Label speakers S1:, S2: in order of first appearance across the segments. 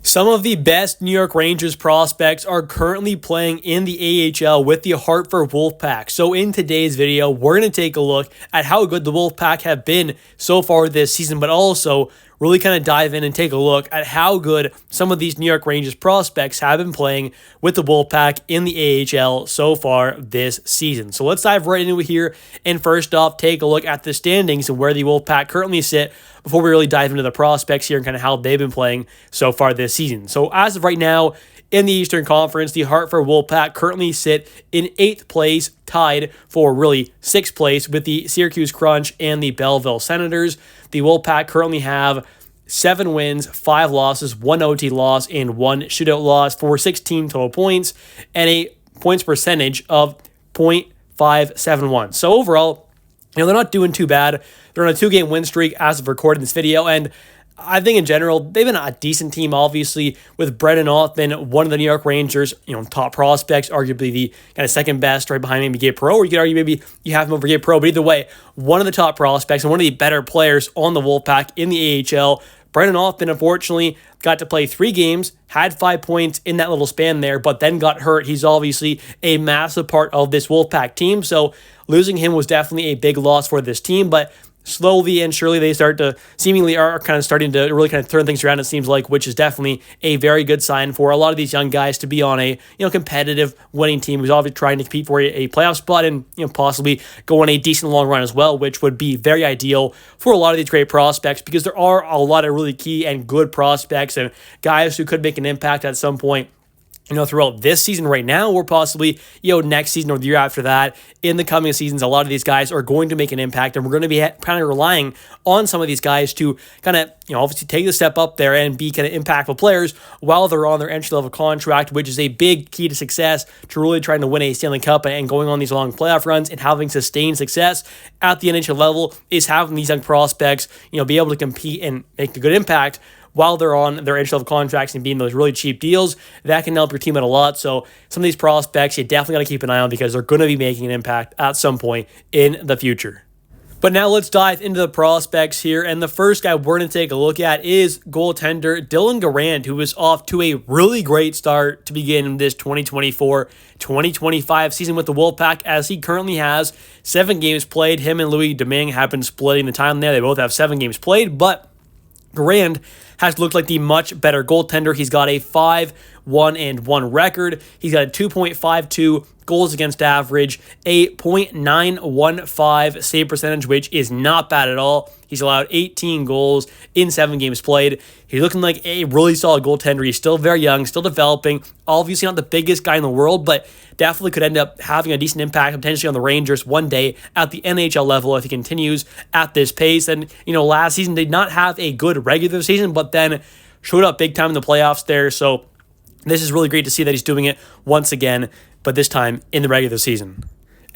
S1: Some of the best New York Rangers prospects are currently playing in the AHL with the Hartford Wolfpack. So in today's video, we're going to take a look at how good the Wolfpack have been so far this season, but also really kind of dive in and take a look at how good some of these New York Rangers prospects have been playing with the Wolfpack in the AHL so far this season. So let's dive right into it here. And first off, take a look at the standings and where the Wolfpack currently sit before we really dive into the prospects here and kind of how they've been playing so far this season. So as of right now, in the Eastern Conference, the Hartford Wolfpack currently sit in 8th place, tied for really 6th place with the Syracuse Crunch and the Belleville Senators. The Wolfpack currently have 7 wins, 5 losses, 1 OT loss, and 1 shootout loss for 16 total points and a points percentage of .571. So overall, they're not doing too bad. They're on a 2-game win streak as of recording this video, and I think in general, they've been a decent team, obviously, with Brennan Othmann, one of the New York Rangers, top prospects, arguably the kind of second best, right behind maybe Gabe Perreault, or you could argue maybe you have him over Gabe Perreault, but either way, one of the top prospects and one of the better players on the Wolfpack in the AHL. Brennan Othmann, unfortunately, got to play 3 games, had 5 points in that little span there, but then got hurt. He's obviously a massive part of this Wolfpack team, so losing him was definitely a big loss for this team, but slowly and surely they seemingly are kind of starting to really kind of turn things around, it seems like, which is definitely a very good sign for a lot of these young guys to be on a competitive winning team who's obviously trying to compete for a playoff spot and possibly go on a decent long run as well, which would be very ideal for a lot of these great prospects because there are a lot of really key and good prospects and guys who could make an impact at some point throughout this season right now, or possibly, next season or the year after that. In the coming seasons, a lot of these guys are going to make an impact, and we're going to be kind of relying on some of these guys to kind of, obviously take the step up there and be kind of impactful players while they're on their entry-level contract, which is a big key to success to really trying to win a Stanley Cup and going on these long playoff runs and having sustained success at the NHL level is having these young prospects, be able to compete and make a good impact while they're on their entry-level contracts and being those really cheap deals. That can help your team out a lot. So some of these prospects, you definitely got to keep an eye on because they're going to be making an impact at some point in the future. But now let's dive into the prospects here. And the first guy we're going to take a look at is goaltender Dylan Garand, who is off to a really great start to begin this 2024-2025 season with the Wolfpack, as he currently has 7 games played. Him and Louis Domingue have been splitting the time there. They both have 7 games played, but Garand has looked like the much better goaltender. He's got a 5-1-1 record. He's got a 2.52 goals against average, a .915 save percentage, which is not bad at all. He's allowed 18 goals in 7 games played. He's looking like a really solid goaltender. He's still very young, still developing. Obviously not the biggest guy in the world, but definitely could end up having a decent impact potentially on the Rangers one day at the NHL level if he continues at this pace. And, last season did not have a good regular season, but then showed up big time in the playoffs there. So this is really great to see that he's doing it once again, but this time in the regular season.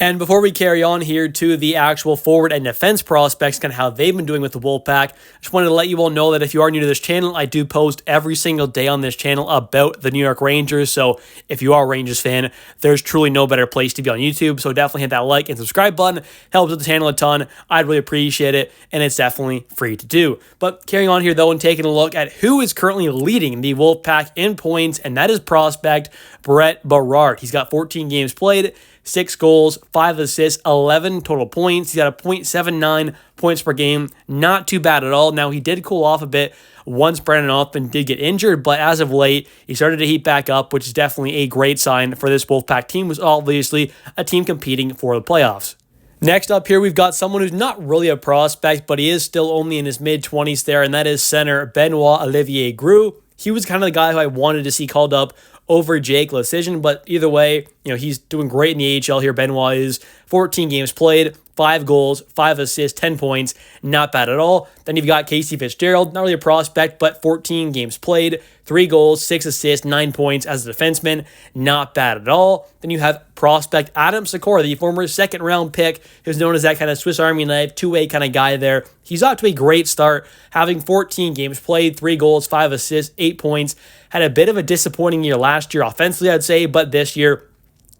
S1: And before we carry on here to the actual forward and defense prospects, kind of how they've been doing with the Wolfpack, I just wanted to let you all know that if you are new to this channel, I do post every single day on this channel about the New York Rangers. So if you are a Rangers fan, there's truly no better place to be on YouTube. So definitely hit that like and subscribe button. Helps with the channel a ton. I'd really appreciate it, and it's definitely free to do. But carrying on here, though, and taking a look at who is currently leading the Wolfpack in points, and that is prospect Brett Berard. He's got 14 games played, 6 goals, 5 assists, 11 total points. He's got a .79 points per game. Not too bad at all. Now, he did cool off a bit once Brennan Othmann did get injured, but as of late, he started to heat back up, which is definitely a great sign for this Wolfpack team, who's obviously a team competing for the playoffs. Next up here, we've got someone who's not really a prospect, but he is still only in his mid-20s there, and that is center Benoit Olivier Groulx. He was kind of the guy who I wanted to see called up over Jake Leschyshyn, but either way, he's doing great in the AHL here. Benoit is 14 games played, 5 goals, 5 assists, 10 points. Not bad at all. Then you've got Casey Fitzgerald, not really a prospect, but 14 games played, 3 goals, 6 assists, 9 points as a defenseman. Not bad at all. Then you have prospect Adam Sikora, the former second-round pick, who's known as that kind of Swiss Army knife, two-way kind of guy there. He's off to a great start, having 14 games played, 3 goals, 5 assists, 8 points. Had a bit of a disappointing year last year offensively, I'd say, but this year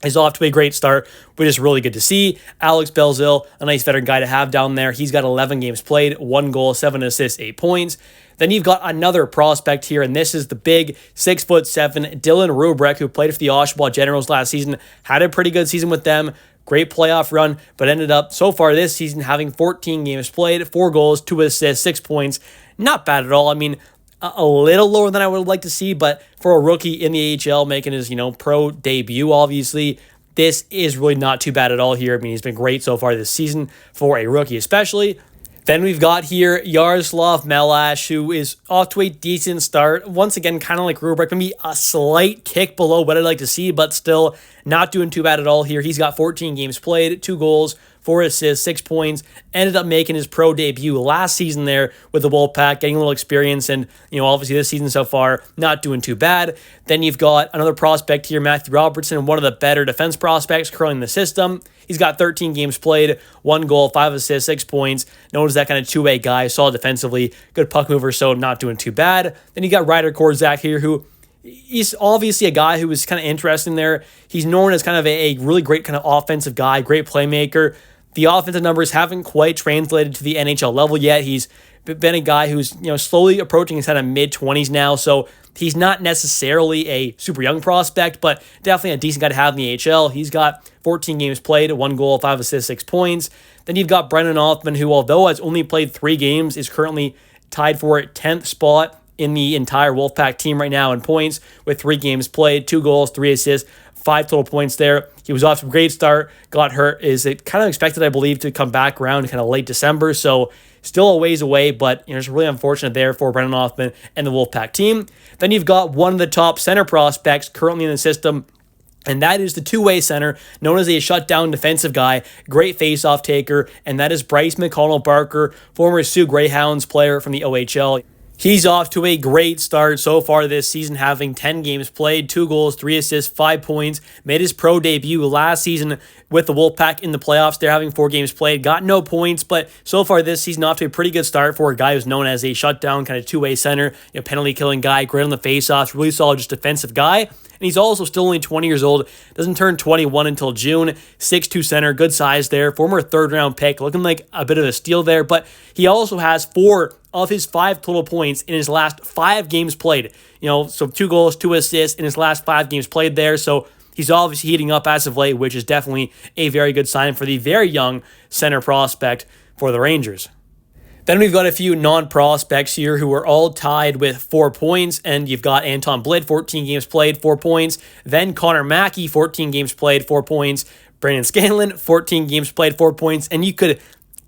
S1: is off to a great start, which is really good to see. Alex Belzil, a nice veteran guy to have down there. He's got 11 games played, 1 goal, 7 assists, 8 points. Then you've got another prospect here, and this is the big 6'7" Dylan Rubrek, who played for the Oshawa Generals last season, had a pretty good season with them, great playoff run, but ended up so far this season having 14 games played, 4 goals, 2 assists, 6 points. Not bad at all. I mean, a little lower than I would like to see, but for a rookie in the AHL making his, pro debut, obviously, this is really not too bad at all here. I mean, he's been great so far this season for a rookie especially. Then we've got here Yaroslav Melash, who is off to a decent start. Once again, kind of like Rubrek, maybe a slight kick below what I'd like to see, but still not doing too bad at all here. He's got 14 games played, 2 goals, 4 assists, 6 points, ended up making his pro debut last season there with the Wolfpack, getting a little experience, and, obviously this season so far, not doing too bad. Then you've got another prospect here, Matthew Robertson, one of the better defense prospects currently in the system. He's got 13 games played, 1 goal, 5 assists, 6 points. Known as that kind of two-way guy, solid defensively, good puck mover, so not doing too bad. Then you got Ryder Korzak here, who he's obviously a guy who is kind of interesting there. He's known as kind of a really great kind of offensive guy, great playmaker. The offensive numbers haven't quite translated to the NHL level yet. He's been a guy who's slowly approaching his kind of mid-20s now, so he's not necessarily a super young prospect, but definitely a decent guy to have in the AHL. He's got 14 games played, 1 goal, 5 assists, 6 points. Then you've got Brennan Othmann, who, although has only played 3 games, is currently tied for a 10th spot in the entire Wolfpack team right now in points with 3 games played, 2 goals, 3 assists, 5 total points there. He was off to a great start, got hurt. Is it kind of expected, I believe, to come back around kind of late December, so still a ways away, but it's really unfortunate there for Brennan Othmann and the Wolfpack team. Then you've got one of the top center prospects currently in the system, and that is the two-way center, known as a shutdown defensive guy, great face-off taker, and that is Bryce McConnell-Barker, former Sioux Greyhounds player from the OHL. He's off to a great start so far this season, having 10 games played, 2 goals, 3 assists, 5 points. Made his pro debut last season with the Wolfpack in the playoffs. They're having 4 games played, got no points, but so far this season off to a pretty good start for a guy who's known as a shutdown kind of two-way center, penalty killing guy, great on the face-offs, really solid just defensive guy. And he's also still only 20 years old, doesn't turn 21 until June, 6'2" center, good size there, former third-round pick, looking like a bit of a steal there, but he also has 4 of his 5 total points in his last 5 games played. So 2 goals, 2 assists in his last 5 games played there. So he's obviously heating up as of late, which is definitely a very good sign for the very young center prospect for the Rangers. Then we've got a few non-prospects here who are all tied with 4 points, and you've got Anton Blitt, 14 games played, 4 points. Then Connor Mackey, 14 games played, 4 points. Brandon Scanlon, 14 games played, 4 points. And you could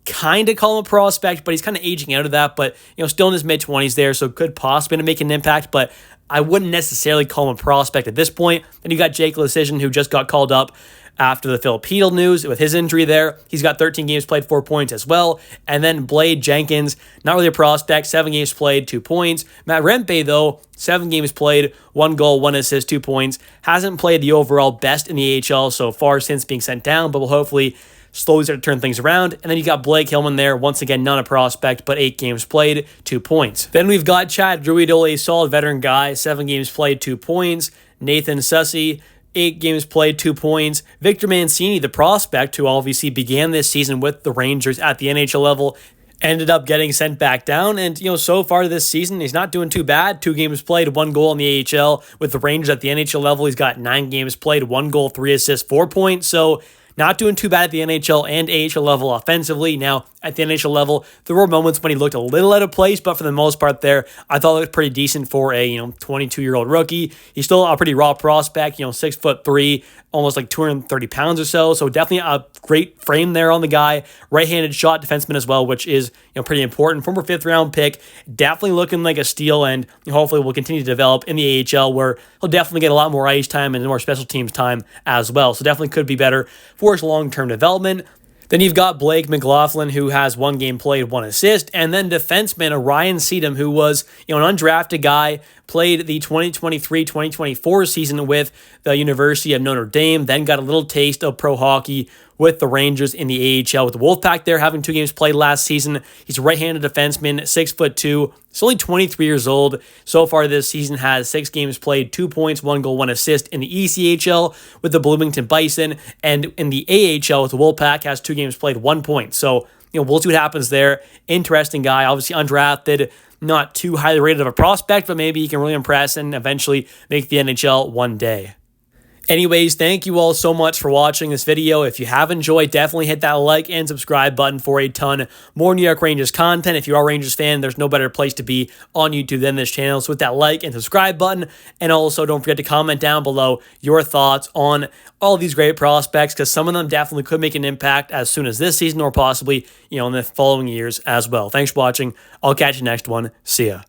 S1: kind of call him a prospect, but he's kind of aging out of that, but still in his mid-20s there, so could possibly make an impact, but I wouldn't necessarily call him a prospect at this point. Then you got Jake Lecision, who just got called up after the Filipino news with his injury there. He's got 13 games played, 4 points as well. And then Blade Jenkins, not really a prospect, 7 games played, 2 points. Matt Rempe, though, 7 games played, 1 goal, 1 assist, 2 points. Hasn't played the overall best in the AHL so far since being sent down, but will hopefully slowly start to turn things around. And then you got Blake Hillman there, once again, not a prospect, but 8 games played, 2 points. Then we've got Chad Druidole, a solid veteran guy, 7 games played, 2 points. Nathan Sussy, 8 games played, 2 points. Victor Mancini, the prospect, who obviously began this season with the Rangers at the NHL level, ended up getting sent back down. And, so far this season, he's not doing too bad. 2 games played, 1 goal in the AHL. With the Rangers at the NHL level, he's got 9 games played, 1 goal, 3 assists, 4 points. So not doing too bad at the NHL and AHL level offensively. Now, at the NHL level, there were moments when he looked a little out of place, but for the most part there, I thought it looked pretty decent for a 22-year-old rookie. He's still a pretty raw prospect, 6'3", almost like 230 pounds or so. So definitely a great frame there on the guy. Right-handed shot defenseman as well, which is pretty important. Former 5th-round pick, definitely looking like a steal, and hopefully will continue to develop in the AHL, where he'll definitely get a lot more ice time and more special teams time as well. So definitely could be better for his long-term development. Then you've got Blake McLaughlin, who has 1 game played, 1 assist, and then defenseman Ryan Seedham, who was an undrafted guy, played the 2023-2024 season with the University of Notre Dame, then got a little taste of pro hockey with the Rangers in the AHL with the Wolfpack there, having 2 games played last season. He's a right-handed defenseman, 6'2". He's only 23 years old. So far this season has 6 games played, 2 points, 1 goal, 1 assist in the ECHL with the Bloomington Bison, and in the AHL with the Wolfpack has 2 games played, 1 point. So, we'll see what happens there. Interesting guy, obviously undrafted, not too highly rated of a prospect, but maybe he can really impress and eventually make the NHL one day. Anyways, thank you all so much for watching this video. If you have enjoyed, definitely hit that like and subscribe button for a ton more New York Rangers content. If you are a Rangers fan, there's no better place to be on YouTube than this channel. So hit that like and subscribe button. And also don't forget to comment down below your thoughts on all these great prospects, because some of them definitely could make an impact as soon as this season or possibly, in the following years as well. Thanks for watching. I'll catch you next one. See ya.